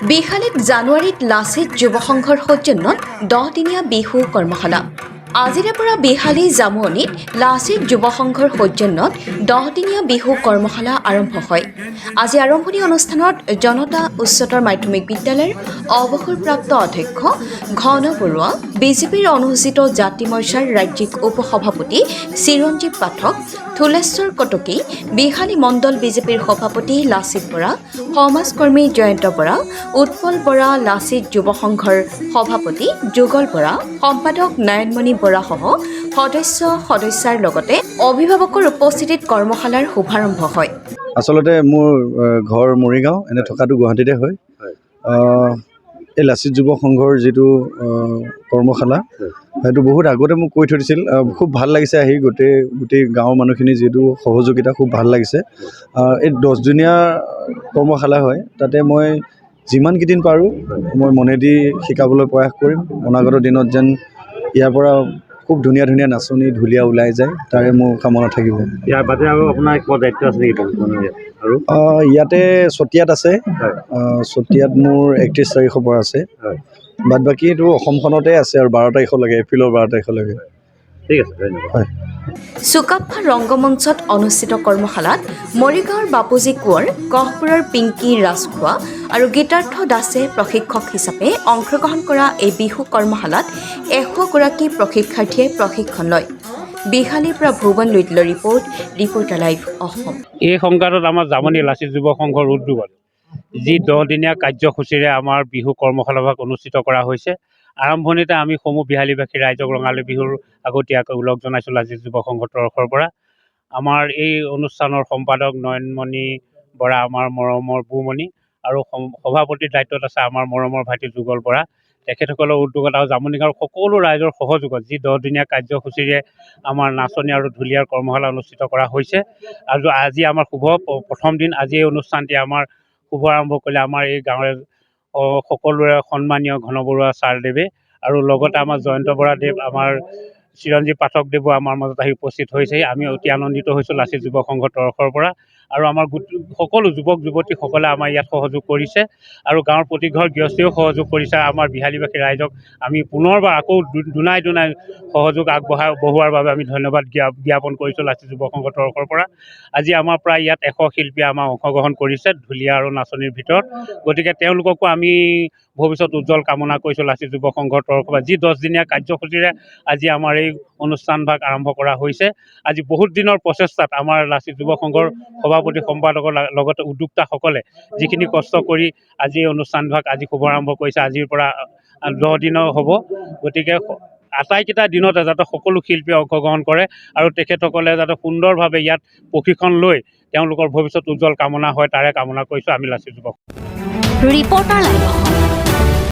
বিহালীত জানুৱাৰীত লাচিত যুৱ সংঘৰ সৌজন্যত 10দিনীয়া বিহু কৰ্মশালা। আজিৰে পৰা বিহালী জামুৱনীত লাচিত যুৱ সংঘৰ সৌজন্যত 10দিনীয়া বিহু কৰ্মশালা আৰম্ভ হয়। আজি আৰম্ভণি অনুষ্ঠানত জনতা উচ্চতৰ মাধ্যমিক বিদ্যালয়ৰ অৱসৰপ্ৰাপ্ত অধ্যক্ষ ঘন বৰুৱা, বিজেপিৰ অনুসূচিত জাতি মৰ্চাৰ ৰাজ্যিক উপসভাপতি চিৰঞ্জীৱ পাঠক, থুলেশ্বৰ কটকী, বিহালী মণ্ডল বিজেপিৰ সভাপতি লাচিত বৰা, সমাজকৰ্মী জয়ন্ত বৰা, উৎপল বৰা, লাচিত যুৱ সংঘৰ সভাপতি যুগল বৰা, সম্পাদক নয়নমণি বৰাসহ সদস্যাৰ লগতে অভিভাৱকৰ উপস্থিতিত কৰ্মশালাৰ শুভাৰম্ভ হয়। আচলতে মোৰ ঘৰ মৰিগাঁও, এনে থকাটো গুৱাহাটীতে হয়। এই লাচিত যুৱ সংঘৰ যিটো কৰ্মশালা, সেইটো বহুত আগতে মোক কৈ থৈ দিছিল। খুব ভাল লাগিছে আহি, গোটেই গাঁৱৰ মানুহখিনি যিটো সহযোগিতা খুব ভাল লাগিছে। এই 10দিনীয়া কৰ্মশালা হয়, তাতে মই যিমানকেইদিন পাৰোঁ মই মনেদি শিকাবলৈ প্ৰয়াস কৰিম। অনাগত দিনত যেন ইয়াৰ পৰা খুব ধুনীয়া ধুনীয়া নাচনী ঢুলীয়া ওলাই যায়, তাৰে মোৰ কামনা থাকিব। ইয়াৰ বাদে আৰু আপোনাৰ কিবা দায়িত্ব আছে নেকি? আৰু ইয়াতে চতিয়াত আছে, চতিয়াত মোৰ 31 তাৰিখৰ পৰা আছে। বাদ বাকী এইটো অসমখনতে আছে আৰু 12 তাৰিখলৈকে, এপ্ৰিলৰ 12 তাৰিখলৈকে। ঠিক আছে, ধন্যবাদ। হয়। চুকাফা ৰংগমঞ্চত অনুষ্ঠিত কৰ্মশালাত মৰিগাঁৱৰ বাপুজী কোঁৱৰ, গহপুৰৰ পিংকী ৰাজখোৱা আৰু গীতাৰ্থ দাসে প্ৰশিক্ষক হিচাপে অংশগ্ৰহণ কৰা এই বিহু কৰ্মশালাত 100গৰাকী প্ৰশিক্ষাৰ্থীয়ে প্ৰশিক্ষণ লয়। বিহালীৰ পৰা ভুৱন লুইটলৰ ৰিপৰ্টাৰ লাইভ অসম। এই সংঘাতত আমাৰ জামনী লাচিত যুৱ সংঘৰ উদ্যোগত যি 10দিনীয়া কাৰ্যসূচীৰে আমাৰ বিহু কৰ্মশালাভাগ অনুষ্ঠিত কৰা হৈছে। আৰম্ভণিতে আমি সমূহ বিহালীবাসী ৰাইজক ৰঙালী বিহুৰ আগতীয়াকৈ ওলগ জনাইছোঁ লাচিত যুৱ সংঘৰ তৰফৰ পৰা। আমাৰ এই অনুষ্ঠানৰ সম্পাদক নয়নমণি বৰা, আমাৰ মৰমৰ বুমণি, আৰু সভাপতিৰ দায়িত্বত আছে আমাৰ মৰমৰ ভাইটি যুগল বৰা। তেখেতসকলৰ উদ্যোগত আৰু জামনী গাঁৱৰ সকলো ৰাইজৰ সহযোগত যি 10দিনীয়া কাৰ্যসূচীৰে আমাৰ নাচনী আৰু ঢুলীয়াৰ কৰ্মশালা অনুষ্ঠিত কৰা হৈছে। আৰু আজি আমাৰ প্ৰথম দিন, আজি এই অনুষ্ঠানটি আমাৰ শুভ আৰম্ভ কৰিলে আমাৰ এই গাঁৱৰ সকলোৰে সন্মানীয় ঘন বৰুৱা ছাৰদেৱে, আৰু লগতে আমাৰ জয়ন্ত বৰাদেৱ, আমাৰ চিৰঞ্জীৱ পাঠকদেৱো আমাৰ মাজত আহি উপস্থিত হৈছেহি। আমি অতি আনন্দিত হৈছোঁ লাচিত যুৱ সংঘৰ তৰফৰ পৰা, আৰু আমাৰ সকলো যুৱক যুৱতীসকলে আমাৰ ইয়াত সহযোগ কৰিছে, আৰু গাঁৱৰ প্ৰতি ঘৰ গৃহস্থীয়েও সহযোগ কৰিছে। আমাৰ বিহালীবাসী ৰাইজক আমি পুনৰবাৰ আকৌ দুনাই সহযোগ আগবঢ়োৱাৰ বাবে আমি ধন্যবাদ জ্ঞাপন কৰিছোঁ লাচিত যুৱ সংঘৰ তৰফৰ পৰা। আজি আমাৰ প্ৰায় ইয়াত 100 শিল্পীয়ে আমাৰ অংশগ্ৰহণ কৰিছে ঢুলীয়া আৰু নাচনীৰ ভিতৰত। গতিকে তেওঁলোককো আমি ভৱিষ্যত উজ্জ্বল কামনা কৰিছোঁ লাচিত যুৱ সংঘৰ তৰফৰ পৰা। যি 10দিনীয়া কাৰ্যসূচীৰে আজি আমাৰ এই অনুষ্ঠানভাগ আৰম্ভ কৰা হৈছে। আজি বহুত দিনৰ প্ৰচেষ্টাত আমাৰ লাচিত যুৱ সংঘৰ সভাপতি সম্পাদকৰ লগতে উদ্যোক্তাসকলে যিখিনি কষ্ট কৰি আজি এই অনুষ্ঠানভাগ আজি শুভাৰম্ভ কৰিছে। আজিৰ পৰা 10 দিনৰ হ'ব। গতিকে আটাইকেইটা দিনতে যাতে সকলো শিল্পীয়ে অংশগ্ৰহণ কৰে, আৰু তেখেতসকলে যাতে সুন্দৰভাৱে ইয়াত প্ৰশিক্ষণ লৈ তেওঁলোকৰ ভৱিষ্যত উজ্জ্বল কামনা হয়, তাৰে কামনা কৰিছোঁ আমি লাচিত যুৱ। Reporter live Assam.